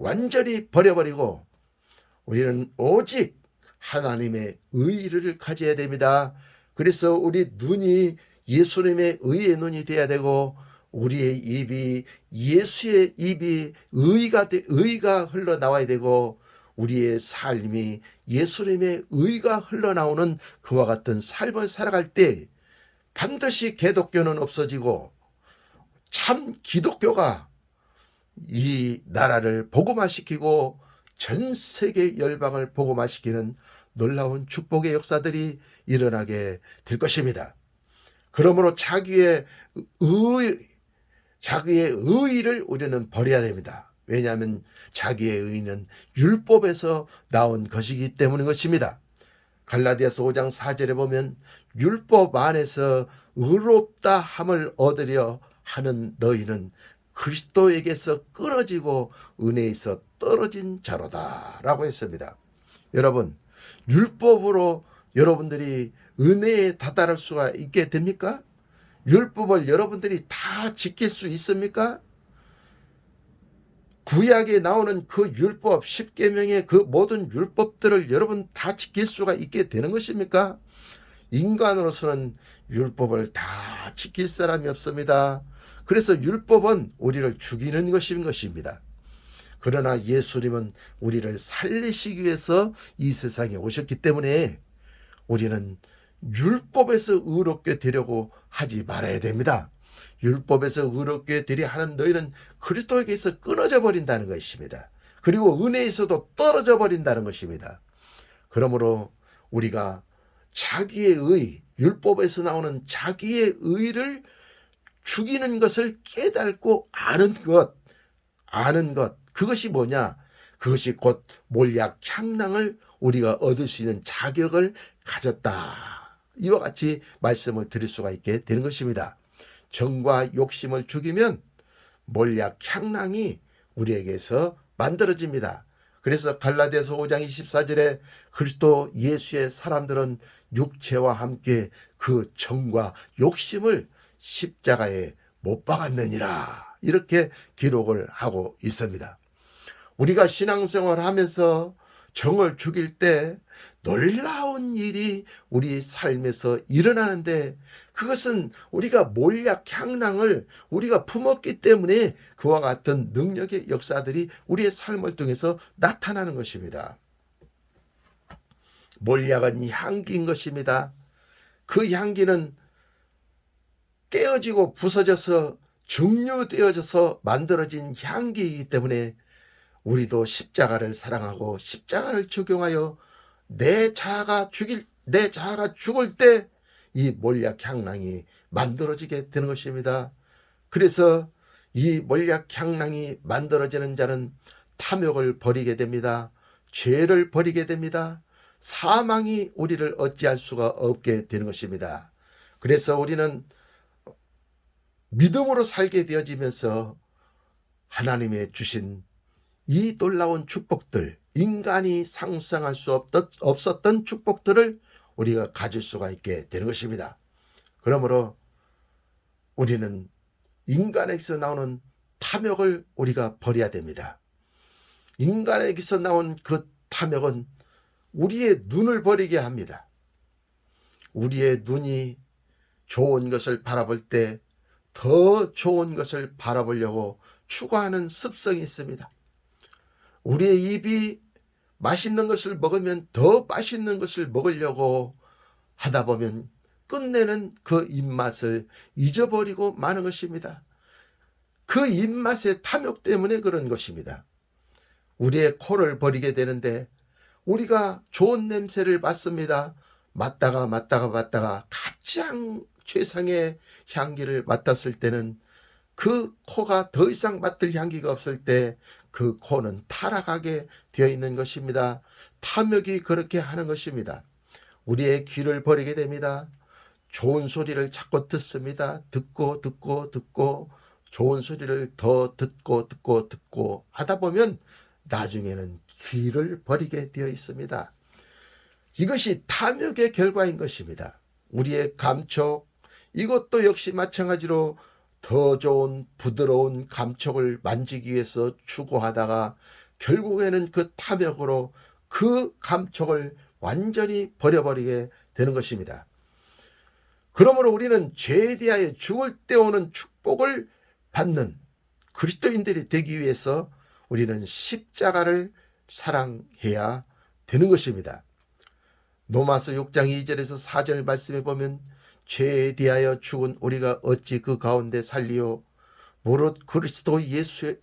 완전히 버려버리고 우리는 오직 하나님의 의를 가져야 됩니다. 그래서 우리 눈이 예수님의 의의 눈이 되어야 되고 우리의 입이 예수의 입이 의가 흘러나와야 되고 우리의 삶이 예수님의 의가 흘러나오는 그와 같은 삶을 살아갈 때 반드시 개독교는 없어지고 참 기독교가 이 나라를 복음화시키고 전 세계 열방을 복음화시키는 놀라운 축복의 역사들이 일어나게 될 것입니다. 그러므로 자기의 의의를 우리는 버려야 됩니다. 왜냐하면 자기의 의의는 율법에서 나온 것이기 때문인 것입니다. 갈라디아서 5장 4절에 보면 율법 안에서 의롭다 함을 얻으려 하는 너희는 그리스도에게서 끊어지고 은혜에서 떨어진 자로다 라고 했습니다. 여러분, 율법으로 여러분들이 은혜에 다다를 수가 있게 됩니까? 율법을 여러분들이 다 지킬 수 있습니까? 구약에 나오는 그 율법 10계명의 그 모든 율법들을 여러분 다 지킬 수가 있게 되는 것입니까? 인간으로서는 율법을 다 지킬 사람이 없습니다. 그래서 율법은 우리를 죽이는 것인 것입니다. 그러나 예수님은 우리를 살리시기 위해서 이 세상에 오셨기 때문에 우리는 율법에서 의롭게 되려고 하지 말아야 됩니다. 율법에서 의롭게 되려 하는 너희는 그리스도에게서 끊어져 버린다는 것입니다. 그리고 은혜에서도 떨어져 버린다는 것입니다. 그러므로 우리가 자기의 의, 율법에서 나오는 자기의 의를 죽이는 것을 깨닫고 아는 것, 그것이 뭐냐? 그것이 곧 몰약 향락을 우리가 얻을 수 있는 자격을 가졌다. 이와 같이 말씀을 드릴 수가 있게 되는 것입니다. 정과 욕심을 죽이면 몰약 향락이 우리에게서 만들어집니다. 그래서 갈라디아서 5장 24절에 그리스도 예수의 사람들은 육체와 함께 그 정과 욕심을 십자가에 못 박았느니라 이렇게 기록을 하고 있습니다. 우리가 신앙생활을 하면서 정을 죽일 때 놀라운 일이 우리 삶에서 일어나는데 그것은 우리가 몰약 향락을 우리가 품었기 때문에 그와 같은 능력의 역사들이 우리의 삶을 통해서 나타나는 것입니다. 몰약은 향기인 것입니다. 그 향기는 깨어지고 부서져서 증류되어져서 만들어진 향기이기 때문에 우리도 십자가를 사랑하고 십자가를 적용하여 내 자아가 죽을 때 이 몰약 향락이 만들어지게 되는 것입니다. 그래서 이 몰약 향락이 만들어지는 자는 탐욕을 버리게 됩니다. 죄를 버리게 됩니다. 사망이 우리를 어찌할 수가 없게 되는 것입니다. 그래서 우리는 믿음으로 살게 되어지면서 하나님의 주신 이 놀라운 축복들, 인간이 상상할 수 없었던 축복들을 우리가 가질 수가 있게 되는 것입니다. 그러므로 우리는 인간에게서 나오는 탐욕을 우리가 버려야 됩니다. 인간에게서 나온 그 탐욕은 우리의 눈을 버리게 합니다. 우리의 눈이 좋은 것을 바라볼 때 더 좋은 것을 바라보려고 추구하는 습성이 있습니다. 우리의 입이 맛있는 것을 먹으면 더 맛있는 것을 먹으려고 하다 보면 끝내는 그 입맛을 잊어버리고 마는 것입니다. 그 입맛의 탐욕 때문에 그런 것입니다. 우리의 코를 버리게 되는데 우리가 좋은 냄새를 맡습니다. 맡다가 가장 최상의 향기를 맡았을 때는 그 코가 더 이상 맡을 향기가 없을 때 그 코는 타락하게 되어 있는 것입니다. 탐욕이 그렇게 하는 것입니다. 우리의 귀를 버리게 됩니다. 좋은 소리를 자꾸 듣습니다. 듣고 좋은 소리를 더 듣고 하다 보면 나중에는 귀를 버리게 되어 있습니다. 이것이 탐욕의 결과인 것입니다. 우리의 감촉, 이것도 역시 마찬가지로 더 좋은 부드러운 감촉을 만지기 위해서 추구하다가 결국에는 그 탐욕으로 그 감촉을 완전히 버려버리게 되는 것입니다. 그러므로 우리는 죄에 대하여 죽을 때 오는 축복을 받는 그리스도인들이 되기 위해서 우리는 십자가를 사랑해야 되는 것입니다. 로마서 6장 2절에서 4절 말씀에 보면 죄에 대하여 죽은 우리가 어찌 그 가운데 살리요? 무릇 그리스도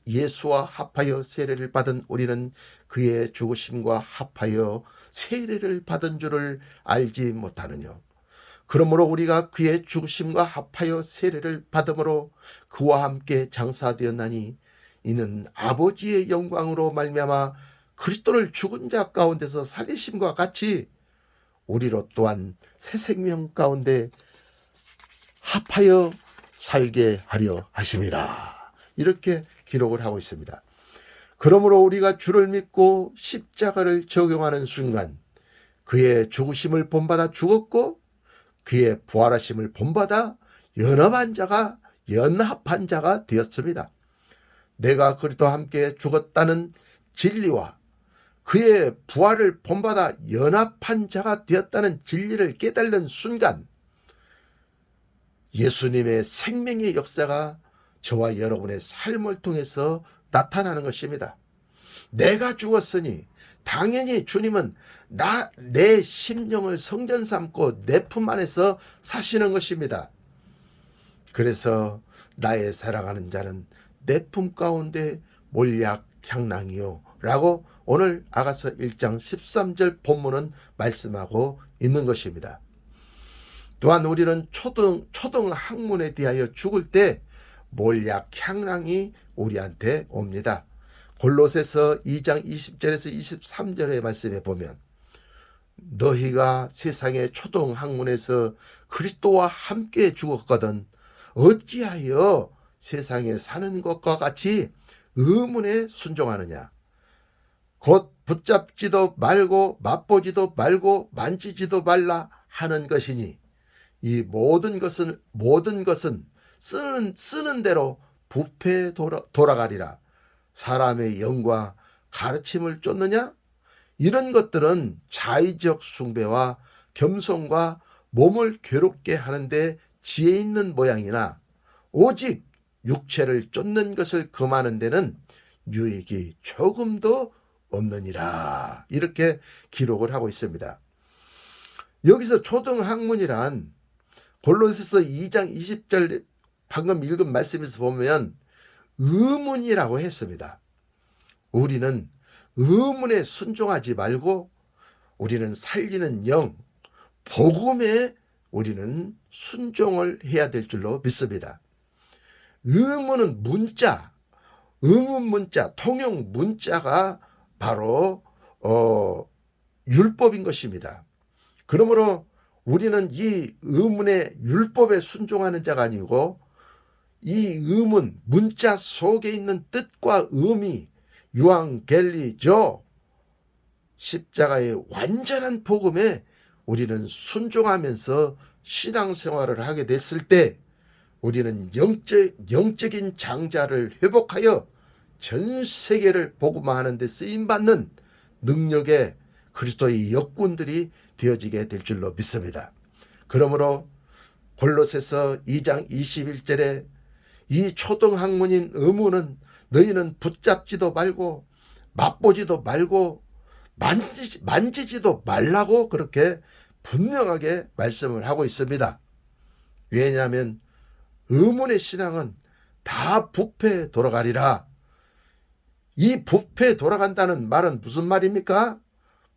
예수와 합하여 세례를 받은 우리는 그의 죽으심과 합하여 세례를 받은 줄을 알지 못하느냐. 그러므로 우리가 그의 죽으심과 합하여 세례를 받음으로 그와 함께 장사되었나니 이는 아버지의 영광으로 말미암아 그리스도를 죽은 자 가운데서 살리심과 같이 우리로 또한 새 생명 가운데 합하여 살게 하려 하심이라. 이렇게 기록을 하고 있습니다. 그러므로 우리가 주를 믿고 십자가를 적용하는 순간 그의 죽으심을 본받아 죽었고 그의 부활하심을 본받아 연합한 자가 되었습니다. 내가 그리스도와 함께 죽었다는 진리와 그의 부활을 본받아 연합한 자가 되었다는 진리를 깨달는 순간 예수님의 생명의 역사가 저와 여러분의 삶을 통해서 나타나는 것입니다. 내가 죽었으니 당연히 주님은 내 심령을 성전 삼고 내 품 안에서 사시는 것입니다. 그래서 나의 사랑하는 자는 내 품 가운데 몰약 향랑이요 라고 오늘 아가서 1장 13절 본문은 말씀하고 있는 것입니다. 또한 우리는 초등 학문에 대하여 죽을 때 몰약 향랑이 우리한테 옵니다. 골로새서 2장 20절에서 23절의 말씀에 보면 너희가 세상의 초등 학문에서 그리스도와 함께 죽었거든 어찌하여 세상에 사는 것과 같이 의문에 순종하느냐. 곧 붙잡지도 말고 맛보지도 말고 만지지도 말라 하는 것이니 이 모든 것은 쓰는 대로 부패에 돌아가리라. 사람의 영과 가르침을 쫓느냐? 이런 것들은 자의적 숭배와 겸손과 몸을 괴롭게 하는데 지혜 있는 모양이나 오직 육체를 쫓는 것을 금하는 데는 유익이 조금도 없느니라. 이렇게 기록을 하고 있습니다. 여기서 초등학문이란 골로새서 2장 20절 방금 읽은 말씀에서 보면 의문이라고 했습니다. 우리는 의문에 순종하지 말고 우리는 살리는 영, 복음에 우리는 순종을 해야 될 줄로 믿습니다. 의문은 문자, 의문 문자, 통용 문자가 바로 율법인 것입니다. 그러므로 우리는 이 의문의 율법에 순종하는 자가 아니고 이 의문 문자 속에 있는 뜻과 의미 유앙겔리죠. 십자가의 완전한 복음에 우리는 순종하면서 신앙생활을 하게 됐을 때 우리는 영적인 장자를 회복하여 전 세계를 복음화하는 데 쓰임받는 능력의 그리스도의 역군들이 되어지게 될 줄로 믿습니다. 그러므로 골로새서 2장 21절에 이 초등학문인 의무는 너희는 붙잡지도 말고 맛보지도 말고 만지지도 말라고 그렇게 분명하게 말씀을 하고 있습니다. 왜냐하면 의문의 신앙은 다 부패에 돌아가리라. 이 부패에 돌아간다는 말은 무슨 말입니까?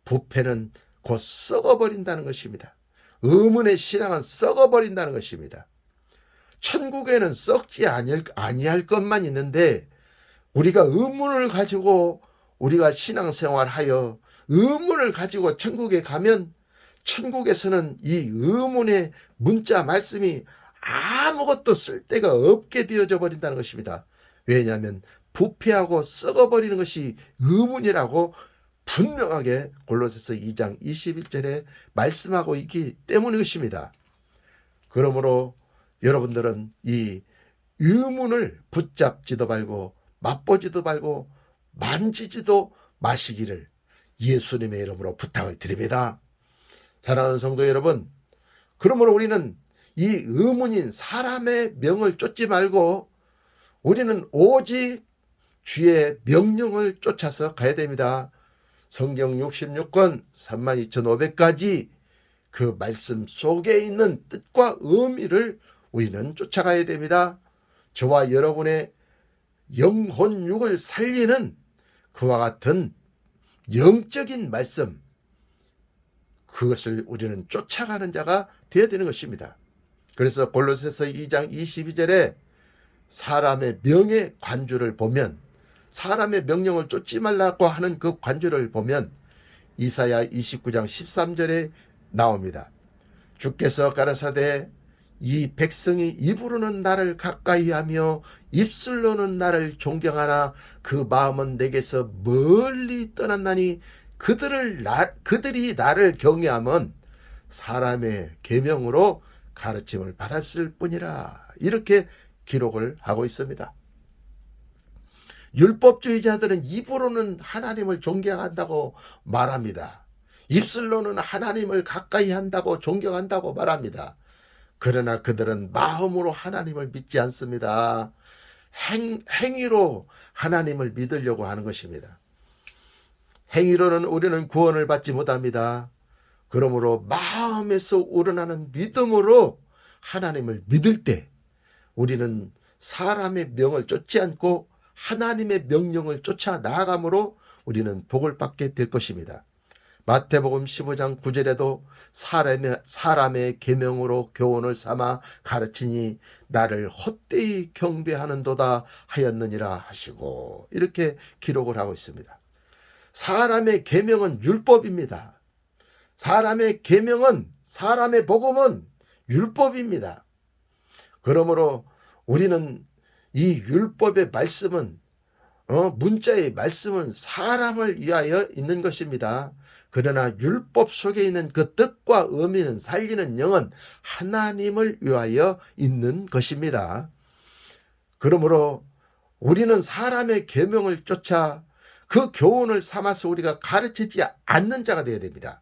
부패는 곧 썩어버린다는 것입니다. 의문의 신앙은 썩어버린다는 것입니다. 천국에는 썩지 아니할 것만 있는데 우리가 의문을 가지고 우리가 신앙생활하여 의문을 가지고 천국에 가면 천국에서는 이 의문의 문자 말씀이 아무것도 쓸데가 없게 되어져 버린다는 것입니다. 왜냐하면 부패하고 썩어버리는 것이 의문이라고 분명하게 골로새서 2장 21절에 말씀하고 있기 때문인 것입니다. 그러므로 여러분들은 이 의문을 붙잡지도 말고 맛보지도 말고 만지지도 마시기를 예수님의 이름으로 부탁을 드립니다. 사랑하는 성도 여러분, 그러므로 우리는 이 의문인 사람의 명을 쫓지 말고 우리는 오직 주의 명령을 쫓아서 가야 됩니다. 성경 66권 32,500가지 그 말씀 속에 있는 뜻과 의미를 우리는 쫓아가야 됩니다. 저와 여러분의 영혼육을 살리는 그와 같은 영적인 말씀, 그것을 우리는 쫓아가는 자가 되어야 되는 것입니다. 그래서 골로새서 2장 22절에 사람의 명의 관주를 보면, 사람의 명령을 쫓지 말라고 하는 그 관주를 보면 이사야 29장 13절에 나옵니다. 주께서 가라사대 이 백성이 입으로는 나를 가까이하며 입술로는 나를 존경하나 그 마음은 내게서 멀리 떠났나니 그들이 나를 경외하면 사람의 계명으로 가르침을 받았을 뿐이라. 이렇게 기록을 하고 있습니다. 율법주의자들은 입으로는 하나님을 존경한다고 말합니다. 입술로는 하나님을 가까이 한다고 존경한다고 말합니다. 그러나 그들은 마음으로 하나님을 믿지 않습니다. 행위로 하나님을 믿으려고 하는 것입니다. 행위로는 우리는 구원을 받지 못합니다. 그러므로 마음에서 우러나는 믿음으로 하나님을 믿을 때 우리는 사람의 명을 쫓지 않고 하나님의 명령을 쫓아 나아감으로 우리는 복을 받게 될 것입니다. 마태복음 15장 9절에도 사람의 계명으로 교훈을 삼아 가르치니 나를 헛되이 경배하는도다 하였느니라 하시고, 이렇게 기록을 하고 있습니다. 사람의 계명은 율법입니다. 사람의 계명은, 사람의 복음은 율법입니다. 그러므로 우리는 이 율법의 말씀은, 문자의 말씀은 사람을 위하여 있는 것입니다. 그러나 율법 속에 있는 그 뜻과 의미는, 살리는 영은 하나님을 위하여 있는 것입니다. 그러므로 우리는 사람의 계명을 쫓아 그 교훈을 삼아서 우리가 가르치지 않는 자가 되어야 됩니다.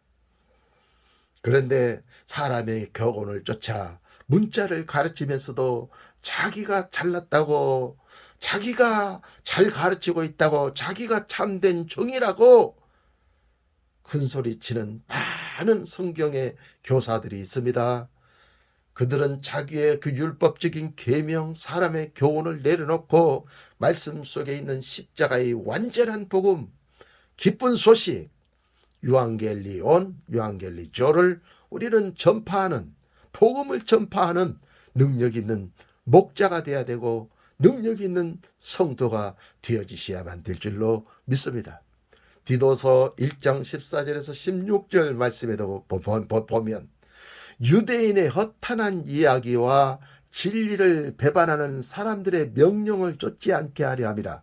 그런데 사람의 교훈을 쫓아 문자를 가르치면서도 자기가 잘났다고, 자기가 잘 가르치고 있다고, 자기가 참된 종이라고 큰소리치는 많은 성경의 교사들이 있습니다. 그들은 자기의 그 율법적인 계명, 사람의 교훈을 내려놓고 말씀 속에 있는 십자가의 완전한 복음, 기쁜 소식, 유앙겔리온, 유앙겔리조를 우리는 전파하는, 복음을 전파하는 능력 있는 목자가 되어야 되고 능력 있는 성도가 되어지셔야만 될 줄로 믿습니다. 디도서 1장 14절에서 16절 말씀에도 보면 유대인의 허탄한 이야기와 진리를 배반하는 사람들의 명령을 쫓지 않게 하려 함이라.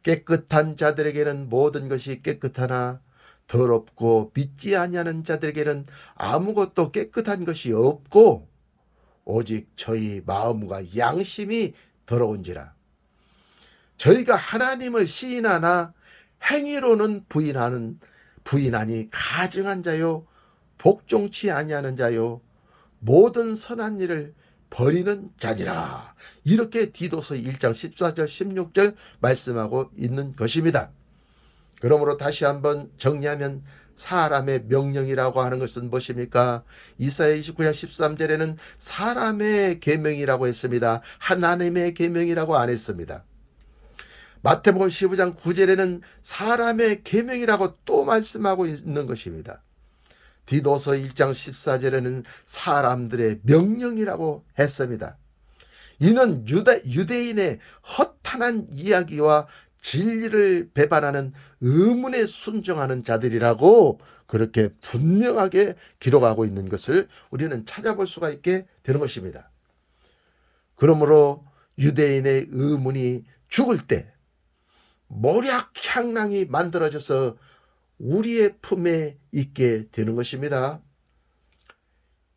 깨끗한 자들에게는 모든 것이 깨끗하나 더럽고 믿지 아니하는 자들에게는 아무것도 깨끗한 것이 없고 오직 저희 마음과 양심이 더러운지라. 저희가 하나님을 시인하나 행위로는 부인하니 가증한 자요 복종치 아니하는 자요 모든 선한 일을 버리는 자니라. 이렇게 디도서 1장 14절 16절 말씀하고 있는 것입니다. 그러므로 다시 한번 정리하면 사람의 명령이라고 하는 것은 무엇입니까? 이사야 29장 13절에는 사람의 계명이라고 했습니다. 하나님의 계명이라고 안 했습니다. 마태복음 15장 9절에는 사람의 계명이라고 또 말씀하고 있는 것입니다. 디도서 1장 14절에는 사람들의 명령이라고 했습니다. 이는 유대인의 허탄한 이야기와 진리를 배반하는 의문에 순종하는 자들이라고 그렇게 분명하게 기록하고 있는 것을 우리는 찾아볼 수가 있게 되는 것입니다. 그러므로 유대인의 의문이 죽을 때 모략향낭이 만들어져서 우리의 품에 있게 되는 것입니다.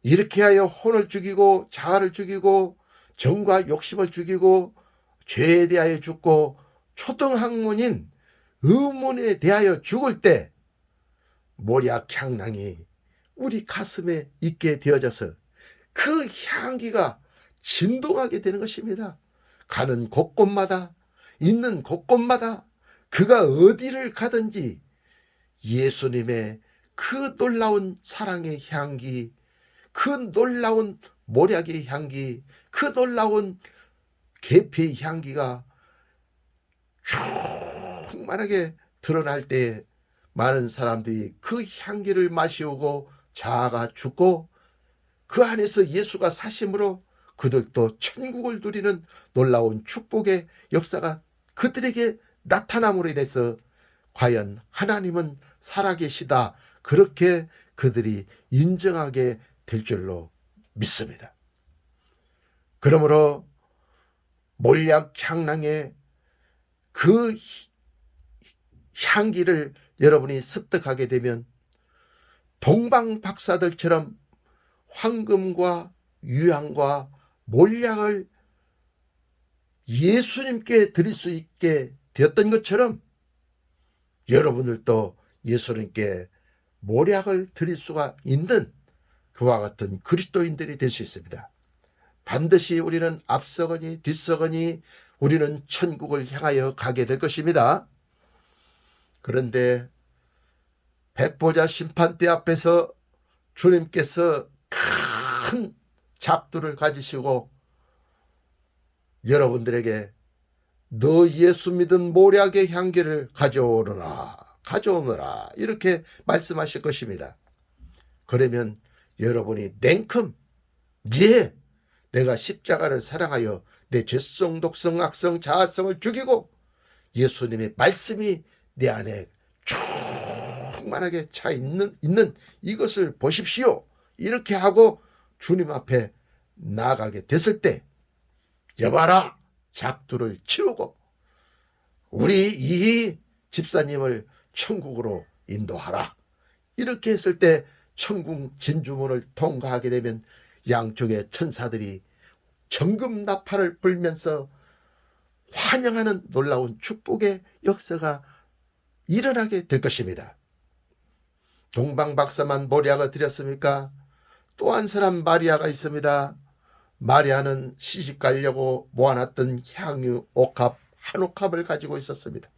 이렇게 하여 혼을 죽이고 자아를 죽이고 정과 욕심을 죽이고 죄에 대하여 죽고 초등학문인 의문에 대하여 죽을 때 모략 향랑이 우리 가슴에 있게 되어져서 그 향기가 진동하게 되는 것입니다. 가는 곳곳마다, 있는 곳곳마다 그가 어디를 가든지 예수님의 그 놀라운 사랑의 향기, 그 놀라운 모략의 향기, 그 놀라운 계피의 향기가 충만하게 드러날 때에 많은 사람들이 그 향기를 마시오고 자아가 죽고 그 안에서 예수가 사심으로 그들도 천국을 누리는 놀라운 축복의 역사가 그들에게 나타남으로 인해서 과연 하나님은 살아계시다, 그렇게 그들이 인정하게 될 줄로 믿습니다. 그러므로 몰약 향랑의 그 향기를 여러분이 습득하게 되면 동방 박사들처럼 황금과 유향과 몰약을 예수님께 드릴 수 있게 되었던 것처럼 여러분들도 예수님께 몰약을 드릴 수가 있는 그와 같은 그리스도인들이 될 수 있습니다. 반드시 우리는 앞서거니 뒤서거니 우리는 천국을 향하여 가게 될 것입니다. 그런데 백보자 심판대 앞에서 주님께서 큰 작두를 가지시고 여러분들에게 너 예수 믿은 모략의 향기를 가져오너라 이렇게 말씀하실 것입니다. 그러면 여러분이 냉큼 예, 내가 십자가를 사랑하여 내 죄성, 독성, 악성, 자아성을 죽이고 예수님의 말씀이 내 안에 충만하게 차 있는 이것을 보십시오. 이렇게 하고 주님 앞에 나아가게 됐을 때 여봐라, 작두를 치우고 우리 이 집사님을 천국으로 인도하라. 이렇게 했을 때 천국 진주문을 통과하게 되면 양쪽의 천사들이 정금 나팔을 불면서 환영하는 놀라운 축복의 역사가 일어나게 될 것입니다. 동방박사만 모략을 드렸습니까? 또 한 사람 마리아가 있습니다. 마리아는 시집 가려고 모아놨던 향유 옥합 한 옥합을 가지고 있었습니다.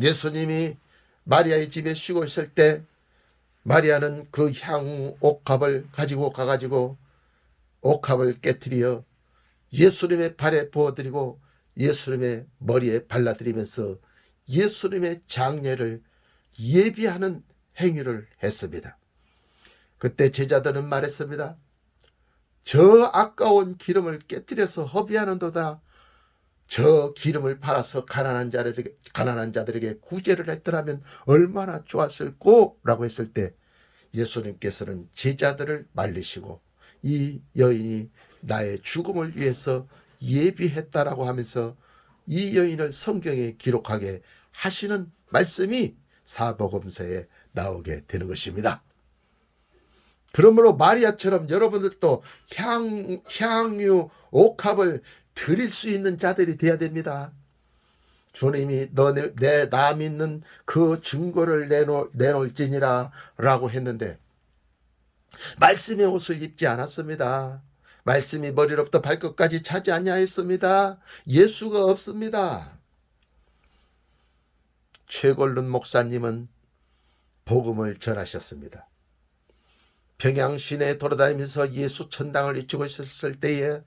예수님이 마리아의 집에 쉬고 있을 때 마리아는 그 향유 옥합을 가지고 가가지고 옥합을 깨뜨려 예수님의 발에 부어드리고 예수님의 머리에 발라드리면서 예수님의 장례를 예비하는 행위를 했습니다. 그때 제자들은 말했습니다. 저 아까운 기름을 깨뜨려서 허비하는도다. 저 기름을 팔아서 가난한 자들에게 구제를 했더라면 얼마나 좋았을꼬 라고 했을 때 예수님께서는 제자들을 말리시고 이 여인이 나의 죽음을 위해서 예비했다라고 하면서 이 여인을 성경에 기록하게 하시는 말씀이 사복음서에 나오게 되는 것입니다. 그러므로 마리아처럼 여러분들도 향유 옥합을 드릴 수 있는 자들이 되어야 됩니다. 주님이 나 믿는 그 증거를 내놓을지니라 라고 했는데 말씀의 옷을 입지 않았습니다. 말씀이 머리로부터 발끝까지 차지 아니하였습니다. 예수가 없습니다. 최골룬 목사님은 복음을 전하셨습니다. 평양 시내에 돌아다니면서 예수 천당을 외치고 있었을 때에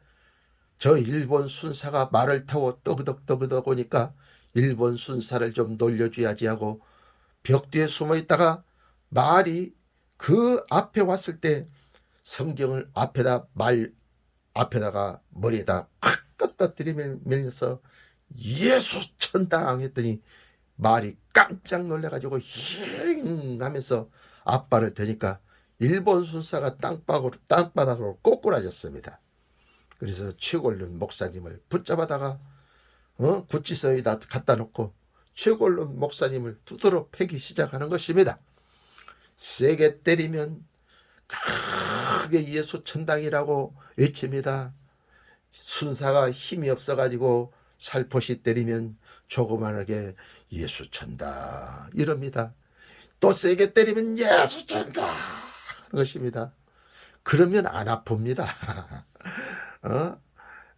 저 일본 순사가 말을 타고 떠그덕떠그덕 오니까 일본 순사를 좀 놀려줘야지 하고 벽 뒤에 숨어 있다가 말이 그 앞에 왔을 때 성경을 앞에다가 머리에다 팍 갖다 들이밀면서 예수 천당 했더니 말이 깜짝 놀래가지고 힝 하면서 앞발을 대니까 일본 순사가 땅바닥으로 꼬꾸라졌습니다. 그래서 최골룬 목사님을 붙잡아다가 구치소에다 갖다 놓고 최골룬 목사님을 두드러 패기 시작하는 것입니다. 세게 때리면 크게 예수 천당이라고 외칩니다. 순사가 힘이 없어가지고 살포시 때리면 조그만하게 예수 천다 이럽니다. 또 세게 때리면 예수 천다 하는 것입니다. 그러면 안 아픕니다. 어?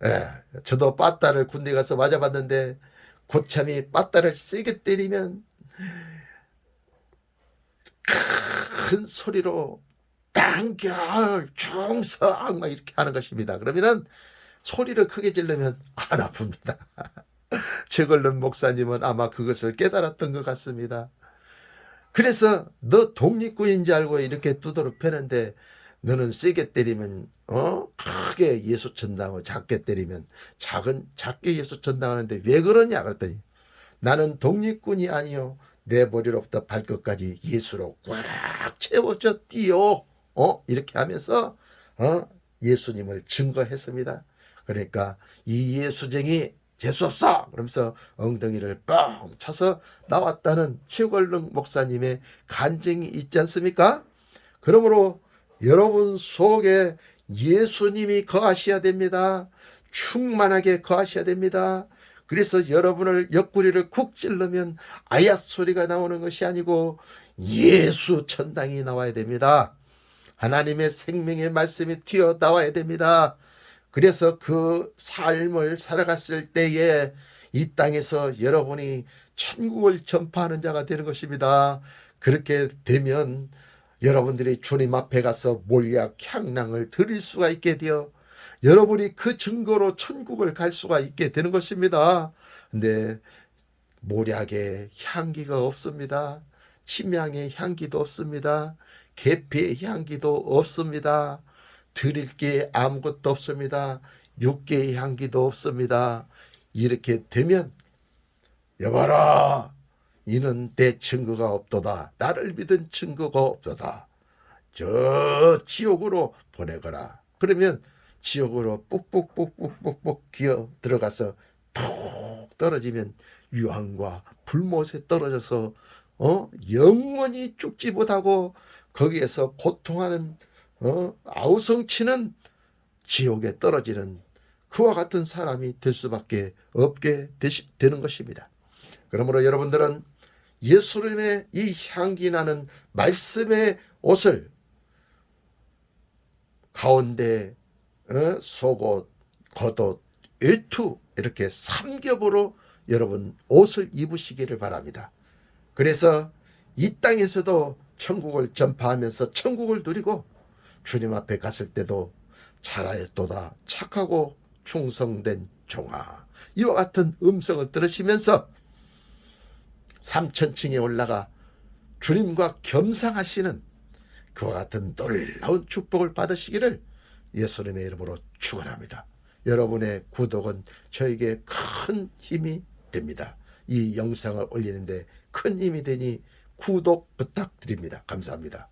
예, 저도 빠따를 군대 가서 맞아봤는데 고참이 빠따를 세게 때리면 큰 소리로 단결 충성 막 이렇게 하는 것입니다. 그러면은 소리를 크게 지르면 안 아픕니다. 최걸른 목사님은 아마 그것을 깨달았던 것 같습니다. 그래서 너 독립군인 알고 이렇게 두드러 패는데 너는 세게 때리면 크게 예수 천당하고 작게 때리면 작게 예수 천당하는데 왜 그러냐 그랬더니 나는 독립군이 아니요 내 머리로부터 발끝까지 예수로 꽉 채워졌디요. 이렇게 하면서 예수님을 증거했습니다. 그러니까 이 예수쟁이 재수없어 그러면서 엉덩이를 뻥 차서 나왔다는 최걸릉 목사님의 간증이 있지 않습니까? 그러므로 여러분 속에 예수님이 거하셔야 됩니다. 충만하게 거하셔야 됩니다. 그래서 여러분을 옆구리를 쿡 찔르면 아야 소리가 나오는 것이 아니고 예수 천당이 나와야 됩니다. 하나님의 생명의 말씀이 튀어나와야 됩니다. 그래서 그 삶을 살아갔을 때에 이 땅에서 여러분이 천국을 전파하는 자가 되는 것입니다. 그렇게 되면 여러분들이 주님 앞에 가서 몰약 향락을 드릴 수가 있게 되어 여러분이 그 증거로 천국을 갈 수가 있게 되는 것입니다. 근데 몰약의 향기가 없습니다. 침향의 향기도 없습니다. 계피의 향기도 없습니다. 드릴 게 아무것도 없습니다. 육계의 향기도 없습니다. 이렇게 되면 여봐라 이는 내 증거가 없도다. 나를 믿은 증거가 없도다. 저 지옥으로 보내거라. 그러면 지옥으로 뽁뽁뽁뽁뽁 기어 들어가서 푹 떨어지면 유황과 불못에 떨어져서 영원히 죽지 못하고 거기에서 고통하는 아우성치는 지옥에 떨어지는 그와 같은 사람이 될 수밖에 없게 되는 것입니다. 그러므로 여러분들은 예수님의 이 향기 나는 말씀의 옷을 가운데 속옷, 겉옷, 외투 이렇게 3겹으로 여러분 옷을 입으시기를 바랍니다. 그래서 이 땅에서도 천국을 전파하면서 천국을 누리고 주님 앞에 갔을 때도 잘하였도다 착하고 충성된 종아 이와 같은 음성을 들으시면서 3천층에 올라가 주님과 겸상하시는 그와 같은 놀라운 축복을 받으시기를 예수님의 이름으로 축원합니다. 여러분의 구독은 저에게 큰 힘이 됩니다. 이 영상을 올리는데 큰 힘이 되니 구독 부탁드립니다. 감사합니다.